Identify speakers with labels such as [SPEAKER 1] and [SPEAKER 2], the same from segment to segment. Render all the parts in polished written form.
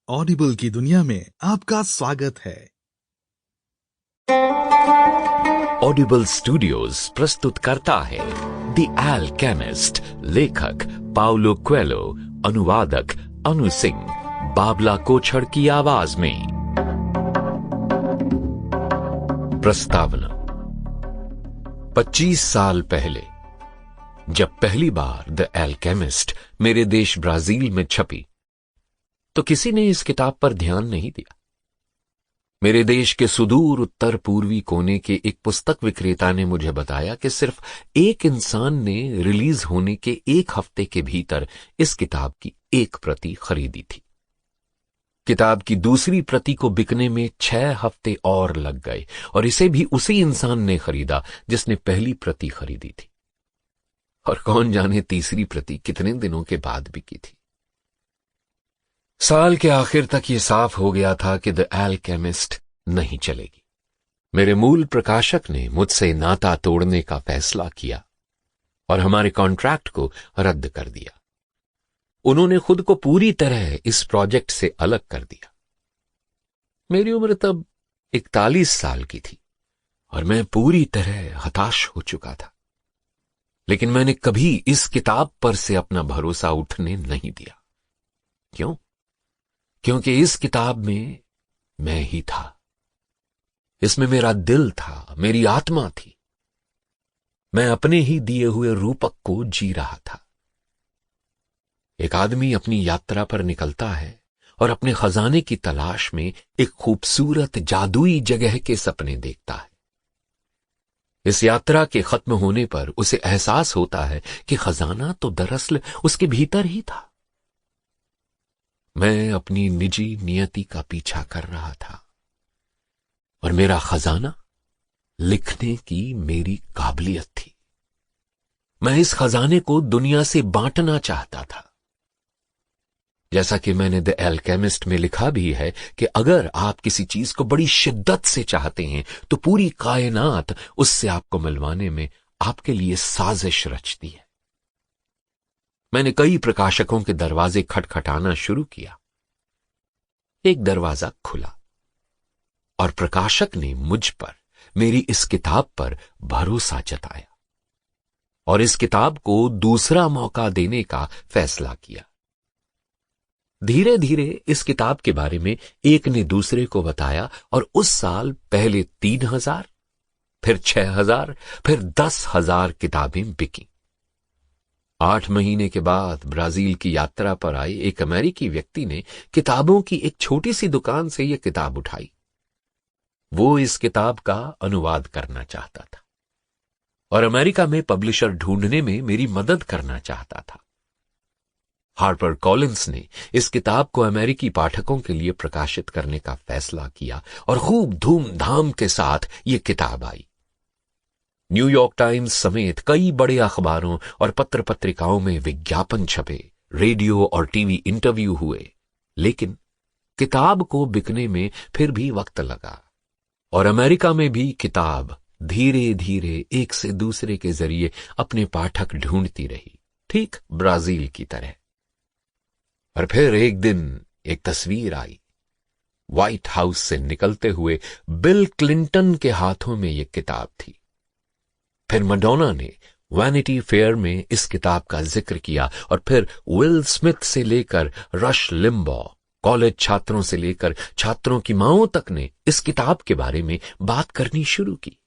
[SPEAKER 1] Audible की दुनिया में आपका स्वागत है।
[SPEAKER 2] ऑडिबल स्टूडियोज प्रस्तुत करता है द अल्केमिस्ट। लेखक पाउलो कोएल्हो, अनुवादक अनु सिंह, बाबला कोछड़ की आवाज में। प्रस्तावना। 25 साल पहले जब पहली बार द अल्केमिस्ट मेरे देश ब्राजील में छपी तो किसी ने इस किताब पर ध्यान नहीं दिया। मेरे देश के सुदूर उत्तर पूर्वी कोने के एक पुस्तक विक्रेता ने मुझे बताया कि सिर्फ एक इंसान ने रिलीज होने के एक हफ्ते के भीतर इस किताब की एक प्रति खरीदी थी। किताब की दूसरी प्रति को बिकने में 6 हफ्ते और लग गए और इसे भी उसी इंसान ने खरीदा जिसने पहली प्रति खरीदी थी। और कौन जाने तीसरी प्रति कितने दिनों के बाद बिकी थी। साल के आखिर तक यह साफ हो गया था कि द अल्केमिस्ट नहीं चलेगी। मेरे मूल प्रकाशक ने मुझसे नाता तोड़ने का फैसला किया और हमारे कॉन्ट्रैक्ट को रद्द कर दिया। उन्होंने खुद को पूरी तरह इस प्रोजेक्ट से अलग कर दिया। मेरी उम्र तब 41 साल की थी और मैं पूरी तरह हताश हो चुका था। लेकिन मैंने कभी इस किताब पर से अपना भरोसा उठने नहीं दिया। क्यों? क्योंकि इस किताब में मैं ही था। इसमें मेरा दिल था, मेरी आत्मा थी। मैं अपने ही दिए हुए रूपक को जी रहा था। एक आदमी अपनी यात्रा पर निकलता है और अपने खजाने की तलाश में एक खूबसूरत जादुई जगह के सपने देखता है। इस यात्रा के खत्म होने पर उसे एहसास होता है कि खजाना तो दरअसल उसके भीतर ही था। मैं अपनी निजी नियति का पीछा कर रहा था और मेरा खजाना लिखने की मेरी काबिलियत थी। मैं इस खजाने को दुनिया से बांटना चाहता था। जैसा कि मैंने द अल्केमिस्ट में लिखा भी है कि अगर आप किसी चीज को बड़ी शिद्दत से चाहते हैं तो पूरी कायनात उससे आपको मिलवाने में आपके लिए साजिश रचती है। मैंने कई प्रकाशकों के दरवाजे खटखटाना शुरू किया। एक दरवाजा खुला और प्रकाशक ने मुझ पर, मेरी इस किताब पर भरोसा जताया और इस किताब को दूसरा मौका देने का फैसला किया। धीरे धीरे इस किताब के बारे में एक ने दूसरे को बताया और उस साल पहले 3000, फिर 6000, फिर 10,000 किताबें बिकी। 8 महीने के बाद ब्राजील की यात्रा पर आए एक अमेरिकी व्यक्ति ने किताबों की एक छोटी सी दुकान से यह किताब उठाई। वो इस किताब का अनुवाद करना चाहता था और अमेरिका में पब्लिशर ढूंढने में मेरी मदद करना चाहता था। हार्पर कॉलिंस ने इस किताब को अमेरिकी पाठकों के लिए प्रकाशित करने का फैसला किया और खूब धूमधाम के साथ यह किताब आई। न्यूयॉर्क टाइम्स समेत कई बड़े अखबारों और पत्र पत्रिकाओं में विज्ञापन छपे, रेडियो और टीवी इंटरव्यू हुए, लेकिन किताब को बिकने में फिर भी वक्त लगा और अमेरिका में भी किताब धीरे धीरे एक से दूसरे के जरिए अपने पाठक ढूंढती रही, ठीक ब्राजील की तरह। और फिर एक दिन एक तस्वीर आई। व्हाइट हाउस से निकलते हुए बिल क्लिंटन के हाथों में यह किताब थी। फिर मडोना ने वैनिटी फेयर में इस किताब का जिक्र किया और फिर विल स्मिथ से लेकर रश लिम्बॉ, कॉलेज छात्रों से लेकर छात्रों की मांओं तक ने इस किताब के बारे में बात करनी शुरू की।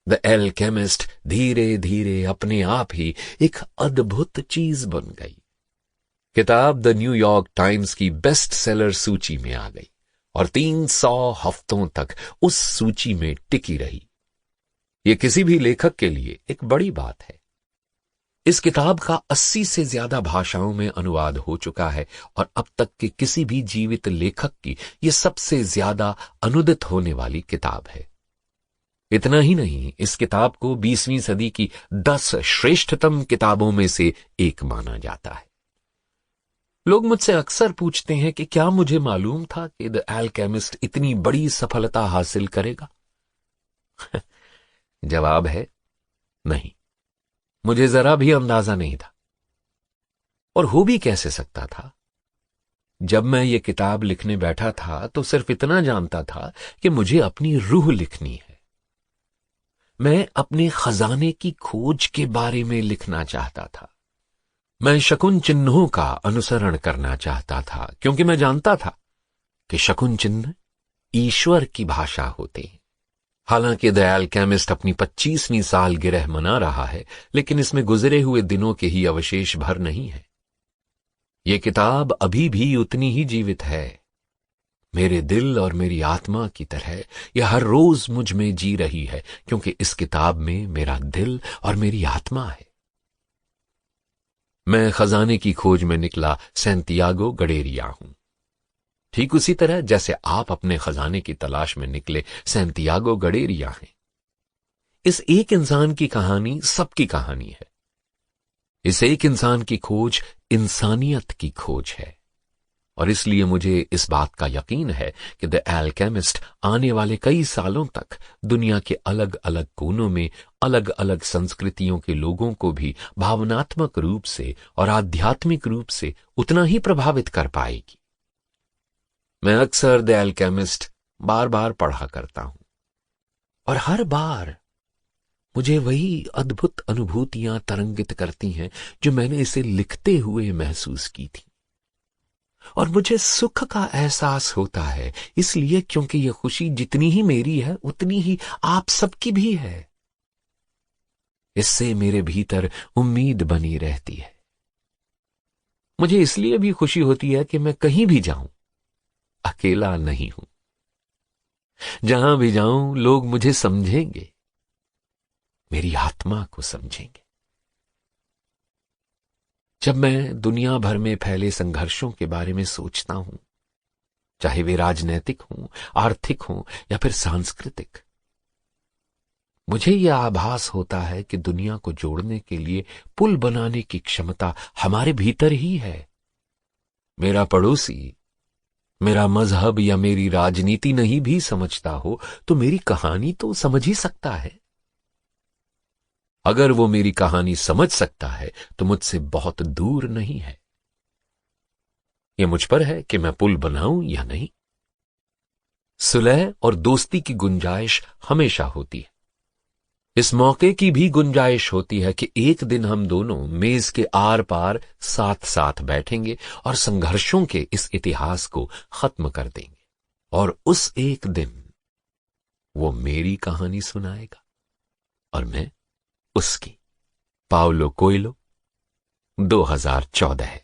[SPEAKER 2] द अल्केमिस्ट धीरे धीरे अपने आप ही एक अद्भुत चीज बन गई। किताब द न्यूयॉर्क टाइम्स की बेस्ट सेलर सूची में आ गई और 300 हफ्तों तक उस सूची में टिकी रही। यह किसी भी लेखक के लिए एक बड़ी बात है। इस किताब का 80 से ज्यादा भाषाओं में अनुवाद हो चुका है और अब तक के किसी भी जीवित लेखक की यह सबसे ज्यादा अनुदित होने वाली किताब है। इतना ही नहीं, इस किताब को 20वीं सदी की 10 श्रेष्ठतम किताबों में से एक माना जाता है। लोग मुझसे अक्सर पूछते हैं कि क्या मुझे मालूम था कि द अल्केमिस्ट इतनी बड़ी सफलता हासिल करेगा? जवाब है नहीं, मुझे जरा भी अंदाजा नहीं था। और हो भी कैसे सकता था? जब मैं ये किताब लिखने बैठा था तो सिर्फ इतना जानता था कि मुझे अपनी रूह लिखनी है। मैं अपने खजाने की खोज के बारे में लिखना चाहता था। मैं शकुन चिन्हों का अनुसरण करना चाहता था, क्योंकि मैं जानता था कि शकुन चिन्ह ईश्वर की भाषा होते हैं। हालांकि द अल्केमिस्ट अपनी 25वीं सालगिरह मना रहा है, लेकिन इसमें गुजरे हुए दिनों के ही अवशेष भर नहीं है। यह किताब अभी भी उतनी ही जीवित है। मेरे दिल और मेरी आत्मा की तरह यह हर रोज मुझ में जी रही है, क्योंकि इस किताब में मेरा दिल और मेरी आत्मा है। मैं खजाने की खोज में निकला सैंतियागो गडेरिया हूं, ठीक उसी तरह जैसे आप अपने खजाने की तलाश में निकले सैंतियागो गडेरिया हैं। इस एक इंसान की कहानी सबकी कहानी है। इस एक इंसान की खोज इंसानियत की खोज है, और इसलिए मुझे इस बात का यकीन है कि द अल्केमिस्ट आने वाले कई सालों तक दुनिया के अलग अलग कोनों में अलग अलग संस्कृतियों के लोगों को भी भावनात्मक रूप से और आध्यात्मिक रूप से उतना ही प्रभावित कर पाएगी। मैं अक्सर द अल्केमिस्ट बार बार पढ़ा करता हूं, और हर बार मुझे वही अद्भुत अनुभूतियां तरंगित करती हैं जो मैंने इसे लिखते हुए महसूस की थी। और मुझे सुख का एहसास होता है, इसलिए क्योंकि यह खुशी जितनी ही मेरी है उतनी ही आप सबकी भी है। इससे मेरे भीतर उम्मीद बनी रहती है। मुझे इसलिए भी खुशी होती है कि मैं कहीं भी जाऊं अकेला नहीं हूं। जहां भी जाऊं लोग मुझे समझेंगे, मेरी आत्मा को समझेंगे। जब मैं दुनिया भर में फैले संघर्षों के बारे में सोचता हूं, चाहे वे राजनैतिक हों, आर्थिक हों या फिर सांस्कृतिक, मुझे यह आभास होता है कि दुनिया को जोड़ने के लिए पुल बनाने की क्षमता हमारे भीतर ही है। मेरा पड़ोसी मेरा मजहब या मेरी राजनीति नहीं भी समझता हो तो मेरी कहानी तो समझ ही सकता है। अगर वो मेरी कहानी समझ सकता है तो मुझसे बहुत दूर नहीं है। यह मुझ पर है कि मैं पुल बनाऊं या नहीं। सुलह और दोस्ती की गुंजाइश हमेशा होती है। इस मौके की भी गुंजाइश होती है कि एक दिन हम दोनों मेज के आर पार साथ साथ बैठेंगे और संघर्षों के इस इतिहास को खत्म कर देंगे, और उस एक दिन वो मेरी कहानी सुनाएगा और मैं उसकी। Paulo Coelho, 2014।